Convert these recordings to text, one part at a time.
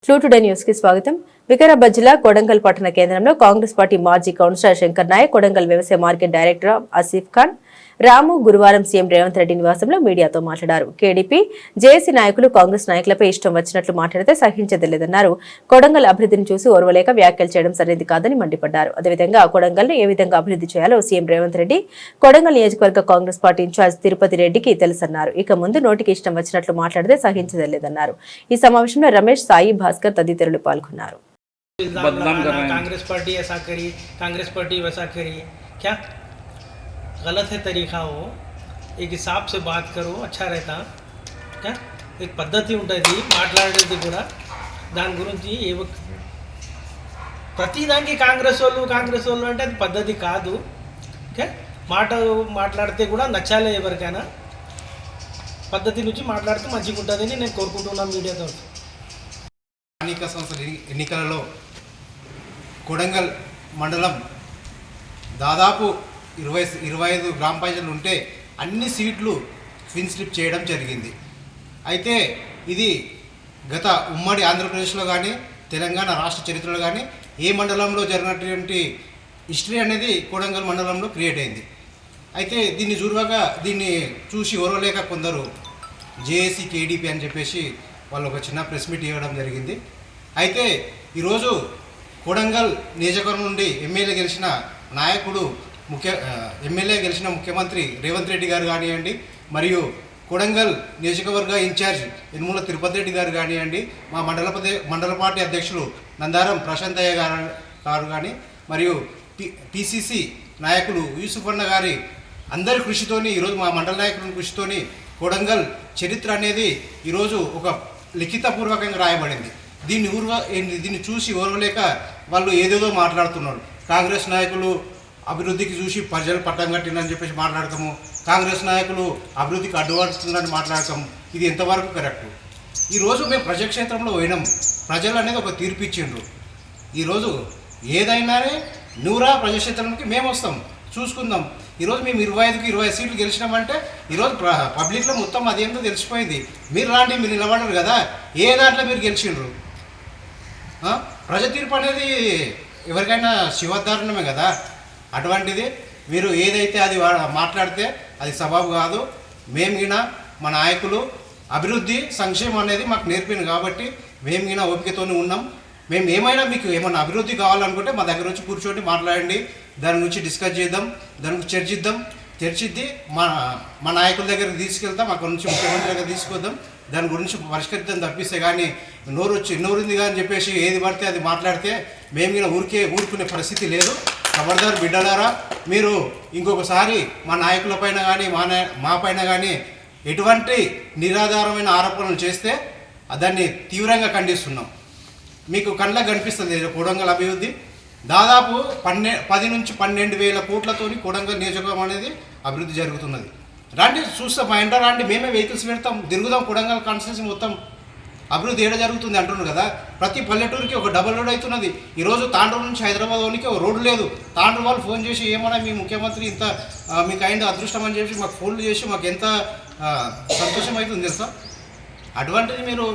Flu today news కి స్వాగతం. వికారాబాద్ జిల్లా కొడంగల్ పట్టణ కేంద్రంలో కాంగ్రెస్ పార్టీ మాజీ కౌన్సిలర్ శంకర్ నాయక్, కొడంగల్ వ్యవసాయ మార్కెట్ డైరెక్టర్ ఆసిఫ్ ఖాన్, రాము గురువారం సీఎం రేవంత్ రెడ్డి నివాసంలో మీడియాతో మాట్లాడారు. కేడీపీ, జేఏసీ నాయకులు కాంగ్రెస్ నాయకులపై ఇష్టం వచ్చినట్లు మాట్లాడితే సహించదలేదన్నారు. కొడంగల్ అభివృద్ధిని చూసి ఓర్వలేక వ్యాఖ్యలు చేయడం సరైనది కాదని మండిపడ్డారు. అదేవిధంగా కొడంగల్ను ఏ విధంగా అభివృద్ధి చేయాలో సీఎం రేవంత్ రెడ్డి కొడంగల్ నియోజకవర్గ కాంగ్రెస్ పార్టీ ఇన్ఛార్జ్ తిరుపతి రెడ్డికి తెలుసన్నారు. ఇక ముందు నోటికి ఇష్టం వచ్చినట్లు మాట్లాడితే సహించదలేదన్నారు. ఈ సమావేశంలో రమేష్, సాయి, భాస్కర్ తదితరులు పాల్గొన్నారు. कांग्रेस पार्टी ऐसा करी, कांग्रेस पार्टी वैसा करी, क्या गलत है तरीका? वो एक हिसाब से बात करो, अच्छा रहता. क्या एक పద్ధతి ఉంటుంది మాట్లాడేది కూడా. దాని గురించి ప్రతి దానికి కాంగ్రెస్ వాళ్ళు అంటే అది పద్ధతి కాదు. ఓకే, మాట్లాడితే కూడా నచ్చాలి ఎవరికైనా. పద్ధతి నుంచి మాట్లాడితే మంచిగా ఉంటుందని నేను కోరుకుంటున్నాను మీడియాతో. స్థానిక సంస్థల ఎన్నికలలో కొడంగల్ మండలం దాదాపు 25 గ్రామ పంచాయతీలు ఉంటే అన్ని సీట్లు స్విన్ స్లిప్ చేయడం జరిగింది. అయితే ఇది గత ఉమ్మడి ఆంధ్రప్రదేశ్లో కానీ తెలంగాణ రాష్ట్ర చరిత్రలో కానీ ఏ మండలంలో జరిగినటువంటి హిస్టరీ అనేది కొడంగల్ మండలంలో క్రియేట్ అయింది. అయితే దీన్ని చూసి ఓర్వలేక కొందరు జేఏసీ, కేడీపీ అని చెప్పేసి వాళ్ళు ఒక చిన్న ప్రెస్ మీట్ ఇవ్వడం జరిగింది. అయితే ఈరోజు కొడంగల్ నియోజకవర్గం నుండి ఎమ్మెల్యే గెలిచిన ముఖ్యమంత్రి రేవంత్ రెడ్డి గారు కానివ్వండి, మరియు కొడంగల్ నియోజకవర్గ ఇన్ఛార్జ్ యనుమల తిరుపతి రెడ్డి గారు కానివ్వండి, మా మండల పార్టీ అధ్యక్షులు నందారం ప్రశాంతయ్య గారు కానీ, మరియు పిసిసి నాయకులు యూసుఫ్ అన్న గారి అందరి కృషితోని, ఈరోజు మా మండల నాయకుల కృషితోని కొడంగల్ చరిత్ర అనేది ఈరోజు ఒక లిఖితపూర్వకంగా రాయబడింది. దీన్ని చూసి ఓర్వలేక వాళ్ళు ఏదేదో మాట్లాడుతున్నారు. కాంగ్రెస్ నాయకులు అభివృద్ధికి చూసి ప్రజలు పట్టం కట్టిందని చెప్పేసి మాట్లాడతాము, కాంగ్రెస్ నాయకులు అభివృద్ధికి అడ్డుపడుతుందని మాట్లాడతాము. ఇది ఎంతవరకు కరెక్ట్? ఈరోజు మేము ప్రజాక్షేత్రంలో పోయినాం, ప్రజలు అనేది ఒక తీర్పు ఇచ్చిండ్రు. ఈరోజు ఏదైనానే నూరా ప్రజాక్షేత్రానికి మేము వస్తాం, చూసుకుందాం. ఈరోజు మేము 25కి 20 సీట్లు గెలిచినామంటే ఈరోజు పబ్లిక్లో మొత్తం అదేందో తెలిసిపోయింది. మీరు రాండి, మీరు నిలబడరు కదా, ఏ దాంట్లో మీరు గెలిచిండ్రు? ప్రజా తీర్పు అనేది ఎవరికైనా శివధారణమే కదా. అటువంటిది మీరు ఏదైతే అది మాట్లాడితే అది సబబు కాదు. మేము గిన మా నాయకులు అభివృద్ధి సంక్షేమం అనేది మాకు నేర్పింది కాబట్టి మేము గిన ఓపికతోనే ఉన్నాం. మేము మీకు ఏమైనా అభివృద్ధి కావాలనుకుంటే మా దగ్గర వచ్చి కూర్చోండి, మాట్లాడండి, దాని గురించి డిస్కస్ చేద్దాం, దాని గురించి చర్చిద్ది మా నాయకుల దగ్గరికి తీసుకెళ్తాం, అక్కడ నుంచి ముఖ్యమంత్రి దగ్గర తీసుకొద్దాం, దాని గురించి పరిష్కరిద్దాం తప్పిస్తే కానీ నోరుంది కానీ చెప్పేసి ఏది పడితే అది మాట్లాడితే మేము కూడా ఊరుకునే పరిస్థితి లేదు. ఖబర్దార్ బిడ్డలారా, మీరు ఇంకొకసారి మా నాయకుల పైన కానీ మా పైన కానీ ఎటువంటి నిరాధారమైన ఆరోపణలు చేస్తే దాన్ని తీవ్రంగా ఖండిస్తున్నాం. మీకు కళ్ళకు కనిపిస్తుంది కొడంగల్ అభివృద్ధి దాదాపు 10 నుంచి 12,000 కోట్లతోని కొడంగల్ నియోజకవర్గం అనేది అభివృద్ధి జరుగుతున్నది. రండి, చూస్తాం, మా ఎండ రండి, మేమే వెహికల్స్ పెడతాం, తిరుగుదాం. కొడంగల్ కాన్స్టిట్యున్సీ మొత్తం అభివృద్ధి ఏడ జరుగుతుంది అంటున్నారు కదా. ప్రతి పల్లెటూరికి ఒక డబుల్ రోడ్ అవుతున్నది. ఈరోజు తాండ్రూరు నుంచి హైదరాబాద్ ఓనికి ఒక రోడ్డు లేదు. తాండ్రూరు వాళ్ళు ఫోన్ చేసి ఏమన్నా మీ ముఖ్యమంత్రి ఇంత మీకు అయిన అదృష్టం అని చెప్పి మాకు ఫోన్లు చేసి మాకు ఎంత సంతోషం అవుతుంది తెలుసా. అటువంటిది మీరు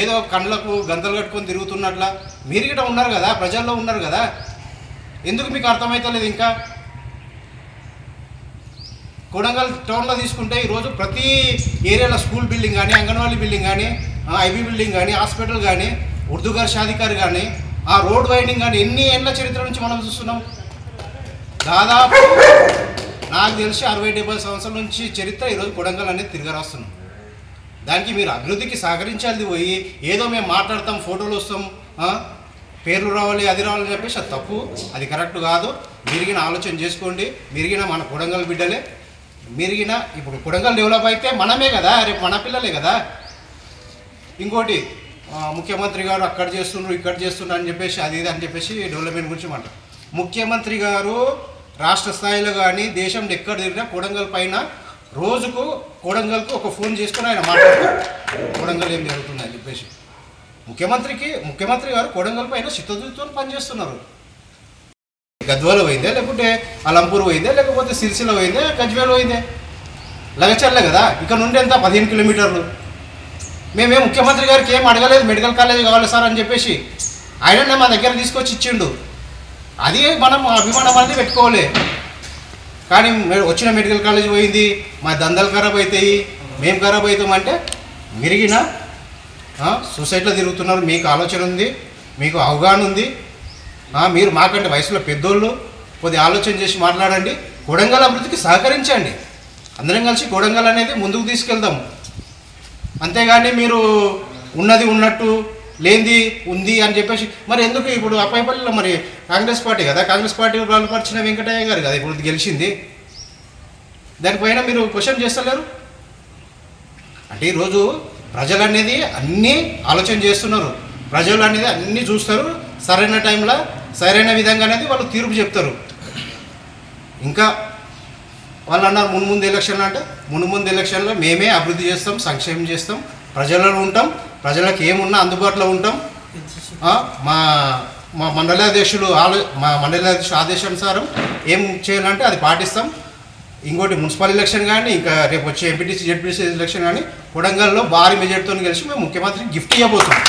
ఏదో కళ్ళకు గంతలు కట్టుకొని తిరుగుతున్నట్లా మీరు గిట్ట ఉన్నారు కదా, ప్రజల్లో ఉన్నారు కదా, ఎందుకు మీకు అర్థమవుతలేదు? ఇంకా కొడంగల్ టౌన్లో తీసుకుంటే ఈరోజు ప్రతి ఏరియాలో స్కూల్ బిల్డింగ్ కానీ, అంగన్వాడీ బిల్డింగ్ కానీ, ఐబీ బిల్డింగ్ కానీ, హాస్పిటల్ కానీ, ఉర్దూ గారి షాదికారి కానీ, ఆ రోడ్ వైడింగ్ కానీ ఎన్ని ఏళ్ళ చరిత్ర నుంచి మనం చూస్తున్నాం. దాదాపు నాకు తెలిసి 60-70 సంవత్సరాల నుంచి చరిత్ర ఈరోజు కొడంగల్ అనేది తిరగరాస్తున్నాం. దానికి మీరు అభివృద్ధికి సహకరించాలి పోయి ఏదో మేము మాట్లాడతాం, ఫోటోలు వస్తాం, పేర్లు రావాలి, అది రావాలని చెప్పేసి అది తప్పు, అది కరెక్ట్ కాదు. మీరిగిన ఆలోచన చేసుకోండి. మీరిగిన మన కొడంగల్ బిడ్డలే, మీరిగిన ఇప్పుడు కొడంగల్ డెవలప్ అయితే మనమే కదా, రేపు మన పిల్లలే కదా. ఇంకోటి ముఖ్యమంత్రి గారు అక్కడ చేస్తున్నారు, ఇక్కడ చేస్తున్నారు అని చెప్పేసి అది ఇది అని చెప్పేసి డెవలప్మెంట్ గురించి మాట్లాడు. ముఖ్యమంత్రి గారు రాష్ట్ర స్థాయిలో కానీ దేశంలో ఎక్కడ తిరిగినా కొడంగల్ పైన రోజుకు కొడంగల్కు ఒక ఫోన్ చేసుకుని ఆయన మాట్లాడతారు, కొడంగల్ ఏం జరుగుతుంది అని చెప్పేసి. ముఖ్యమంత్రి గారు కొడంగల్ పైన చిత్తశుద్ధితో పనిచేస్తున్నారు. గద్వాల పోయిందే, లేకుంటే అలంపూర్ పోయిందే, లేకపోతే సిరిసిల్ల పోయిందే, గజ్వేల్ పోయిందే, లగచర్లే కదా. ఇక్కడ నుండి ఎంత 15 కిలోమీటర్లు. మేమే ముఖ్యమంత్రి గారికి ఏం అడగలేదు, మెడికల్ కాలేజ్ కావాలి సార్ అని చెప్పేసి ఆయననే మా దగ్గర తీసుకొచ్చి ఇచ్చిండు. అది మనం అభిమానం అనేది పెట్టుకోవాలి. కానీ వచ్చిన మెడికల్ కాలేజ్ పోయింది, మా దందాలు ఖరాబ్ అవుతాయి, మేము ఖరాబ్ అవుతామంటే మిరిగిన సొసైటీలో తిరుగుతున్నారు. మీకు ఆలోచన ఉంది, మీకు అవగాహన ఉంది, మీరు మాకంటే వయసులో పెద్దోళ్ళు, కొద్ది ఆలోచన చేసి మాట్లాడండి. కొడంగల్ అభివృద్ధికి సహకరించండి. అందరం కలిసి కొడంగల్ అనేది ముందుకు తీసుకెళ్దాం. అంతేగాని మీరు ఉన్నది ఉన్నట్టు లేనిది ఉంది అని చెప్పేసి మరి ఎందుకు ఇప్పుడు అప్పాయిపల్లిలో మరి కాంగ్రెస్ పార్టీ కదా, కాంగ్రెస్ పార్టీ బలపరిచిన వెంకటయ్య గారు కదా ఇప్పుడు గెలిచింది. దానిపైన మీరు క్వశ్చన్ చేస్తలేరు అంటే ఈరోజు ప్రజలు అనేది అన్నీ ఆలోచన చేస్తున్నారు. ప్రజలు అనేది అన్నీ చూస్తారు. సరైన టైంలో సరైన విధంగా అనేది వాళ్ళు తీర్పు చెప్తారు. ఇంకా వాళ్ళు అన్నారు ముందు ఎలక్షన్లు అంటే ముందు ఎలక్షన్లో మేమే అభివృద్ధి చేస్తాం, సంక్షేమం చేస్తాం, ప్రజలలో ఉంటాం, ప్రజలకు ఏమున్నా అందుబాటులో ఉంటాం. మా మా మండలాధ్యక్షులు ఆదేశానుసారం ఏం చేయాలంటే అది పాటిస్తాం. ఇంకోటి మున్సిపల్ ఎలక్షన్ కానీ ఇంకా రేపు వచ్చే ఎంపీటీసీ జెడ్పీటీసీ ఎలక్షన్ కానీ కొడంగల్లో భారీ మెజార్టీతో కలిసి మేము ముఖ్యమంత్రికి గిఫ్ట్ ఇవ్వబోతున్నాం.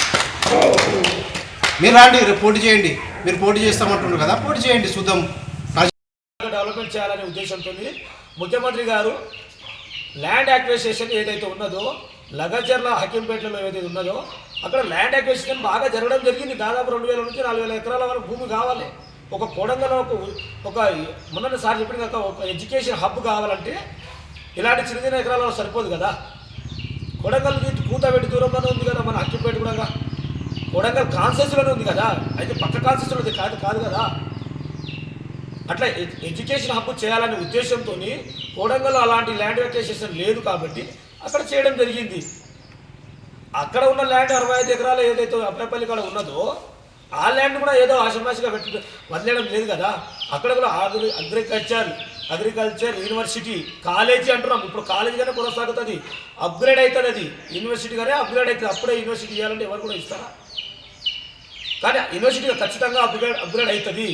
మీరు రాండి, రేపు పోటీ చేయండి. మీరు పోటీ చేస్తామంటున్నారు కదా, పోటీ చేయండి, చూద్దాం. డెవలప్మెంట్ చేయాలనే ఉద్దేశంతో ముఖ్యమంత్రి గారు ల్యాండ్ యాక్విజిషన్ ఏదైతే ఉన్నదో లగచర్ల హకీంపేటలో ఏదైతే ఉన్నదో అక్కడ ల్యాండ్ యాక్విజిషన్ బాగా జరగడం జరిగింది. దాదాపు 2000 నుంచి 4000 ఎకరాల వరకు భూమి కావాలి. ఒక కొడంగల్కు ఒక మొన్న సార్ చెప్పిన ఒక ఎడ్యుకేషన్ హబ్ కావాలంటే ఇలాంటి చిన్న చిన్న ఎకరాలలో సరిపోదు కదా. కొడంగల్కి కూతబెట్టి దూరంలోనే ఉంది కదా మన హకీంపేట కూడా. కొడంగల్ కాన్సెస్లోనే ఉంది కదా, అయితే పక్క కాన్సెస్లో కాదు కదా. అట్లా ఎడ్యుకేషన్ హబ్ చేయాలనే ఉద్దేశంతో కొడంగల్ అలాంటి ల్యాండ్ అక్విజిషన్ లేదు కాబట్టి అక్కడ చేయడం జరిగింది. అక్కడ ఉన్న ల్యాండ్ 65 ఎకరాలు ఏదైతే అప్పాయిపల్లి కాడ ఉన్నదో ఆ ల్యాండ్ కూడా ఏదో ఆషమాషిగా వదిలేయడం లేదు కదా. అక్కడ కూడా అగ్రికల్చర్ యూనివర్సిటీ కాలేజీ అంటున్నాం. ఇప్పుడు కాలేజీగానే కొనసాగుతుంది, అప్గ్రేడ్ అవుతుంది. అది యూనివర్సిటీగానే అప్గ్రేడ్ అవుతుంది. అప్పుడే యూనివర్సిటీ ఇవ్వాలంటే ఎవరు కూడా ఇస్తారా? కానీ యూనివర్సిటీ ఖచ్చితంగా అప్గ్రేడ్ అవుతుంది.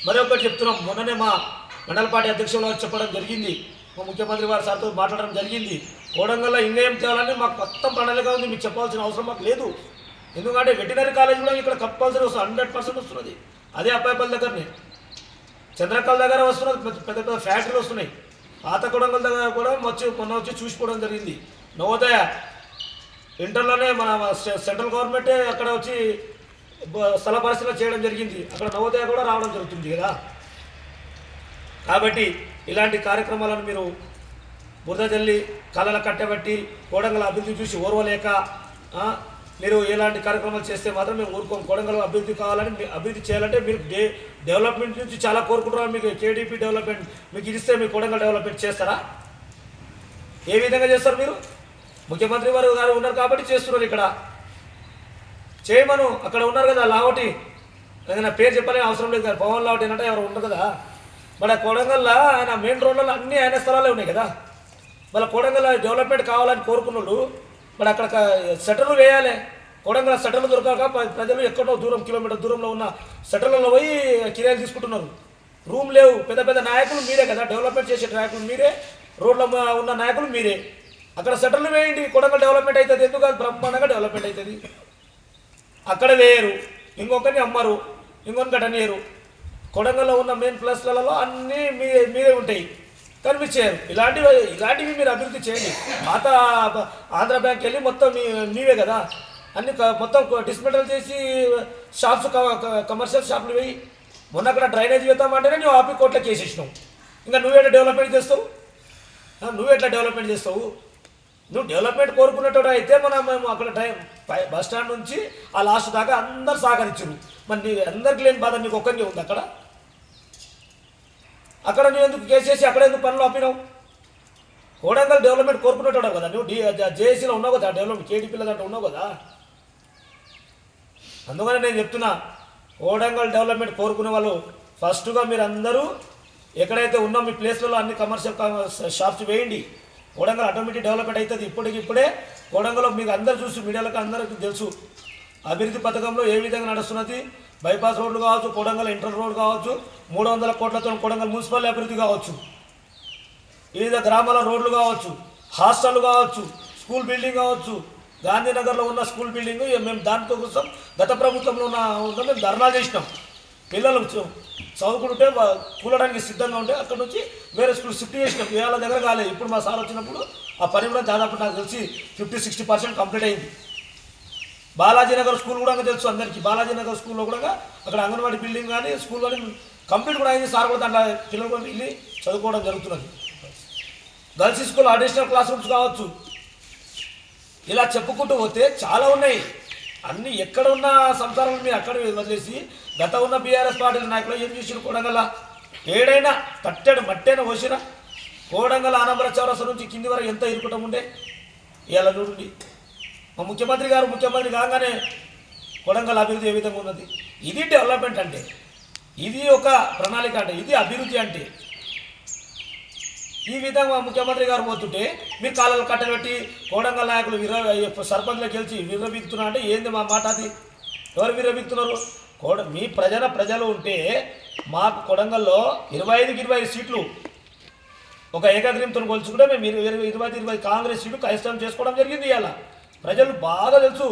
మరొకటి చెప్తున్నాం, మొన్ననే మా మండల పార్టీ అధ్యక్షులు వారు చెప్పడం జరిగింది, మా ముఖ్యమంత్రి వారి సార్తో మాట్లాడడం జరిగింది. కొడంగల్లో ఇంకా ఏం తేవాలని మాకు మొత్తం ప్రణాళిక ఉంది, మీకు చెప్పాల్సిన అవసరం మాకు లేదు. ఎందుకంటే వెటనరీ కాలేజ్ కూడా ఇక్కడ కంపల్సరీ వస్తుంది, 100% వస్తున్నది. అదే అప్పాయిపల్లి దగ్గరనే చంద్రకళ దగ్గర వస్తున్నది, పెద్ద పెద్ద ఫ్యాక్టరీలు వస్తున్నాయి. పాత కొడంగల్ దగ్గర కూడా మొన్న వచ్చి చూసిపోవడం జరిగింది. నవోదయ ఇంటర్లోనే మన సెంట్రల్ గవర్నమెంటే అక్కడ వచ్చి స్థల పరిశీలన చేయడం జరిగింది. అక్కడ నవోదయ కూడా రావడం జరుగుతుంది కదా. కాబట్టి ఇలాంటి కార్యక్రమాలను మీరు బురద జల్లి కళ్ళల కట్టబట్టి కొడంగల్ అభివృద్ధి చూసి ఓర్వలేక మీరు ఎలాంటి కార్యక్రమాలు చేస్తే మాత్రం మేము ఊరుకోం. కొడంగల్ అభివృద్ధి కావాలని అభివృద్ధి చేయాలంటే మీరు డెవలప్మెంట్ నుంచి చాలా కోరుకుంటున్నారు. మీకు కేడీపీ డెవలప్మెంట్ మీకు ఇస్తే మీరు కొడంగల్ డెవలప్మెంట్ చేస్తారా? ఏ విధంగా చేస్తారు? మీరు ముఖ్యమంత్రి వారు గారు ఉన్నారు కాబట్టి చేస్తున్నారు. ఇక్కడ చేయమను, అక్కడ ఉన్నారు కదా లావటి, ఏదైనా పేరు చెప్పాలని అవసరం లేదు కదా, పవన్ లావటి అంటే ఎవరు ఉండరు కదా. మన కొడంగల్లో ఆయన మెయిన్ రోడ్లలో అన్నీ ఆయన స్థలాలే ఉన్నాయి కదా. మన కొడంగల్ డెవలప్మెంట్ కావాలని కోరుకున్నాడు. మరి అక్కడ సెటర్లు వేయాలి. కొడంగల్ సెటర్లు దొరకక ప్రజలు ఎక్కడో దూరం కిలోమీటర్ దూరంలో ఉన్న సెటర్లలో పోయి కిరాయిలు తీసుకుంటున్నారు. రూమ్ లేవు. పెద్ద పెద్ద నాయకులు మీరే కదా, డెవలప్మెంట్ చేసే నాయకులు మీరే, రోడ్లో ఉన్న నాయకులు మీరే. అక్కడ సెటర్లు వేయండి, కొడంగల్ డెవలప్మెంట్ అవుతుంది. ఎందుకు బ్రహ్మాండంగా డెవలప్మెంట్ అవుతుంది. అక్కడ వేయరు, ఇంకొకరిని అమ్మరు, ఇంకొకరిని కట్టనియరు. కొడంగల్లో ఉన్న మెయిన్ ప్లస్లలో అన్నీ మీరే ఉంటాయి, కనిపించారు. ఇలాంటివి మీరు అభివృద్ధి చేయండి. పాత ఆంధ్ర బ్యాంక్ వెళ్ళి మొత్తం మీవే కదా, అన్ని మొత్తం డిస్మెంటల్ చేసి షాప్స్ కమర్షియల్ షాపులు వేయి. మొన్న అక్కడ డ్రైనేజ్ వేద్దామంటేనే నువ్వు ఆపి కోట్లకి వేసేసినావు. ఇంకా నువ్వెట్లా డెవలప్మెంట్ చేస్తావు? నువ్వు డెవలప్మెంట్ కోరుకునేటోడు అయితే మేము అక్కడ బస్ స్టాండ్ నుంచి ఆ లాస్ట్ దాకా అందరు సహకరించారు. మరి అందరికి లేని బాధ నీకు ఒక్కరికి ఉంది. అక్కడ నువ్వు ఎందుకు కేసేసి అక్కడ ఎందుకు పనులు ఆపినావు? కొడంగల్ డెవలప్మెంట్ కోరుకునేటోడు కదా, నువ్వు జేఏసీలో ఉన్నావు కదా, డెవలప్మెంట్ కేడీపీలో దాంట్లో ఉన్నావు కదా. అందుకని నేను చెప్తున్నా, కొడంగల్ డెవలప్మెంట్ కోరుకునే వాళ్ళు ఫస్ట్గా మీరు అందరూ ఎక్కడైతే ఉన్నా మీ ప్లేస్లలో అన్ని కమర్షియల్ షాప్స్ వేయండి. కొడంగల్ ఆటోమేటిక్ డెవలప్మెంట్ అవుతుంది. ఇప్పటికిప్పుడే కొడంగల్లో మీకు అందరూ చూసి మీడియాలకు అందరికీ తెలుసు అభివృద్ధి పథకంలో ఏ విధంగా నడుస్తున్నది. బైపాస్ రోడ్లు కావచ్చు, కొడంగల్ ఇంటర్ రోడ్ కావచ్చు, 300 కోట్లతో కొడంగల్ మున్సిపల్ అభివృద్ధి కావచ్చు, వివిధ గ్రామాల రోడ్లు కావచ్చు, హాస్టల్ కావచ్చు, స్కూల్ బిల్డింగ్ కావచ్చు, గాంధీనగర్లో ఉన్న స్కూల్ బిల్డింగ్ మేము దానికోసం గత ప్రభుత్వంలో ఉన్న మేము ధర్నా చేసినాం. పిల్లలు చదువుకుంటే కూలడానికి సిద్ధంగా ఉంటే అక్కడ నుంచి వేరే స్కూల్ షిఫ్ట్ చేసినాం. ఇవాళ దగ్గర కాలేదు. ఇప్పుడు మా సార్ వచ్చినప్పుడు ఆ పని కూడా దాదాపు నాకు తెలిసి 50-60% కంప్లీట్ అయింది. బాలాజీనగర్ స్కూల్ కూడా తెలుసు అందరికీ. బాలాజీనగర్ స్కూల్లో కూడా అక్కడ అంగన్వాడీ బిల్డింగ్ కానీ స్కూల్ కానీ కంప్లీట్ కూడా అయింది. సార్ కూడా దాంట్లో పిల్లలు కూడా వెళ్ళి చదువుకోవడం జరుగుతున్నది. Girls school additional class rooms కావచ్చు. ఇలా చెప్పుకుంటూ పోతే చాలా ఉన్నాయి. అన్ని ఎక్కడ ఉన్న సంసారం మీరు అక్కడ వదిలేసి గత ఉన్న బీఆర్ఎస్ పార్టీ నాయకులు ఏం చేసిన కొడంగల్ ఏడైనా తట్టెడు మట్టైనా పోసినా కోడంగల్ ఆనంబర చౌరస్తా నుంచి కింది వరకు ఎంత ఇరుకుటం ఉండే. ఇలా చూడండి, మా ముఖ్యమంత్రి గారు ముఖ్యమంత్రి కాగానే కొడంగల్ అభివృద్ధి ఏ విధంగా ఉన్నది. ఇది డెవలప్మెంట్ అంటే, ఇది ఒక ప్రణాళిక అంటే, ఇది అభివృద్ధి అంటే. ఈ విధంగా ముఖ్యమంత్రి గారు పోతుంటే మీరు కాలాలు కట్టబెట్టి కోడంగల్ నాయకులు సర్పంచ్లో గెలిచి విర్రబీగుతున్నా అంటే ఏంది మా మాట? అది ఎవరు విర్రబీగుతున్నారు? మీ ప్రజలు ఉంటే మాకు కొడంగల్లో 25 సీట్లు ఒక ఏకగ్రీవంతో కొలుచుకుంటే మేము 20 కాంగ్రెస్ సీట్లు కైష్టం చేసుకోవడం జరిగింది. ఇవాళ ప్రజలు బాగా తెలుసు.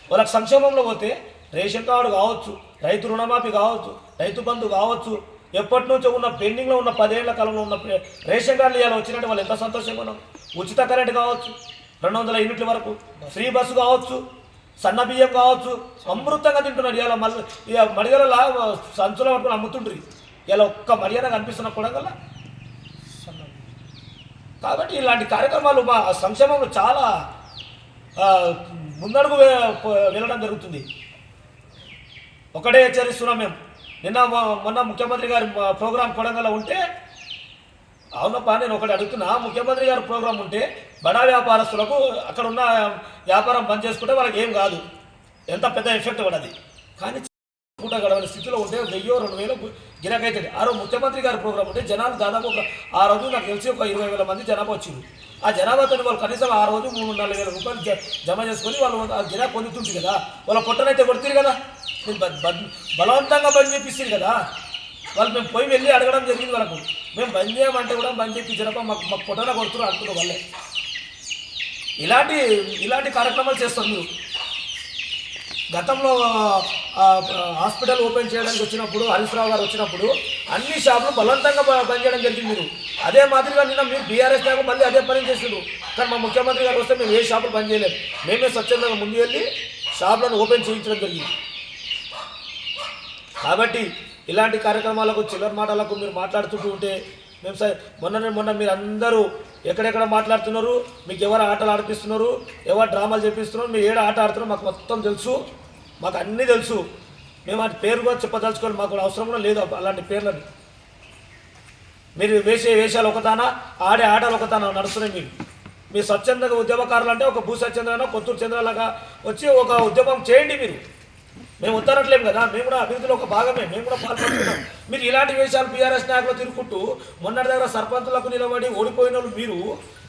వాళ్ళకి సంక్షేమంలో పోతే రేషన్ కార్డు కావచ్చు, రైతు రుణమాఫీ కావచ్చు, రైతు బంధు కావచ్చు, ఎప్పటి నుంచో ఉన్న పెండింగ్లో ఉన్న 10 ఏళ్ల కాలంలో ఉన్న రేషన్ కార్డులు ఇవాళ వచ్చినట్టు వాళ్ళు ఎంత సంతోషంగా ఉన్నాం. ఉచిత కరెంట్ కావచ్చు, 200 యూనిట్ల వరకు ఫ్రీ బస్సు కావచ్చు, సన్న బియ్యం కావచ్చు, అమృతంగా తింటున్నారు. ఇవాళ మళ్ళీ ఇక మడిగల సంచులో పట్టుకుని అమ్ముతుండ్రి. ఇలా ఒక్క మడిగన కనిపిస్తున్న కొడంగల్. కాబట్టి ఇలాంటి కార్యక్రమాలు మా సంక్షేమంలో చాలా ముందడుగు వెళ్ళడం జరుగుతుంది. ఒకటే హెచ్చరిస్తున్నాం మేము. మొన్న ముఖ్యమంత్రి గారి ప్రోగ్రాం కొడంగల్ ఉంటే, అవునప్పా నేను ఒకటి అడుగుతున్నా, ముఖ్యమంత్రి గారి ప్రోగ్రాం ఉంటే బడా వ్యాపారస్తులకు అక్కడ ఉన్న వ్యాపారం బంద్ చేసుకుంటే వాళ్ళకి ఏం కాదు, ఎంత పెద్ద ఎఫెక్ట్ పడది. కానీ పూట గడవని స్థితిలో ఉంటే 1000-2000 గిరాకైతుంది. ఆ రోజు ముఖ్యమంత్రి గారి ప్రోగ్రాం ఉంటే జనాలు దాదాపు ఆ రోజు నాకు తెలిసి ఒక 20,000 మంది జనాభా వచ్చింది. ఆ జనాభాతో వాళ్ళు కనీసం ఆ రోజు 3-4 వేల రూపాయలు జమ చేసుకొని వాళ్ళు ఆ గిరాకీ పొందుతుంది కదా. వాళ్ళ పొట్టనైతే కొడుతుంది కదా, బలవంతంగా బంద్ చేపిస్తుంది కదా. వాళ్ళు మేము పోయి వెళ్ళి అడగడం జరిగింది వాళ్ళకు. మేము బంద్ చేయమంటే కూడా బంద్ చేయించినప్ప మాకు పొట్టన కొడుతున్నారు అంటున్నారు వాళ్ళే. ఇలాంటి కార్యక్రమాలు చేస్తారు మీరు. గతంలో హాస్పిటల్ ఓపెన్ చేయడానికి వచ్చినప్పుడు హరీశ్రావు గారు వచ్చినప్పుడు అన్ని షాపులు బలవంతంగా బంద్ చేయడం జరిగింది మీరు. అదే మాదిరిగా నిన్న మీరు బీఆర్ఎస్ దాకా మళ్ళీ అదే పని చేస్తున్నారు. కానీ మా ముఖ్యమంత్రి గారు వస్తే మేము ఏ షాపులు బంద్ చేయలేదు. మేమే స్వచ్ఛందంగా ముందు వెళ్ళి షాపులను ఓపెన్ చేయించడం జరిగింది. కాబట్టి ఇలాంటి కార్యక్రమాలకు చిల్లర మాటలకు మీరు మాట్లాడుతుంటూ ఉంటే మేము మొన్న మీరు అందరూ ఎక్కడెక్కడ మాట్లాడుతున్నారు, మీకు ఎవరు ఆటలు ఆడిపిస్తున్నారు, ఎవరు డ్రామాలు చేపిస్తున్నారు, మీరు ఏడ ఆట ఆడుతున్నారో మాకు మొత్తం తెలుసు, మాకు అన్నీ తెలుసు. మేము ఆ పేరు కూడా చెప్పదలుచుకోవాలి, మాకు అవసరం కూడా లేదు అలాంటి పేర్లని. మీరు వేసే వేషాలు ఒకతానా, ఆడే ఆటలు ఒకతానా నడుస్తున్నాయి. మీరు స్వచ్ఛందంగా ఉద్యమకారులు అంటే ఒక భూ సత్యేంద్రనో కొత్తూరు చంద్రలాగా వచ్చి ఒక ఉద్యమం చేయండి. మేము వద్దనట్లేము కదా, మేము కూడా అభివృద్ధిలో ఒక భాగమే, మేము కూడా పాల్పడుతున్నాం. మీరు ఇలాంటి వేషాలు బీఆర్ఎస్ నాయకులు తిరుగుకుంటూ మొన్నటి దగ్గర సర్పంచులకు నిలబడి ఓడిపోయిన వాళ్ళు మీరు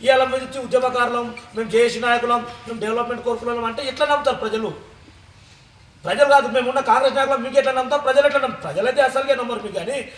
ఇవాళ మీద ఇచ్చి ఉద్యమకారులం, మేము జేఏసీ నాయకులం, మేము డెవలప్మెంట్ కోరుకున్నాం అంటే ఎట్లా నమ్ముతారు ప్రజలు? ప్రజలు కాదు, మేము ఉన్న కాంగ్రెస్ నాయకులు మీకు ఎట్లా నమ్ముతాం, ప్రజలు ఎట్లా నమ్ముతారు? ప్రజలైతే అసలుగా నమ్మరు మీకు. కానీ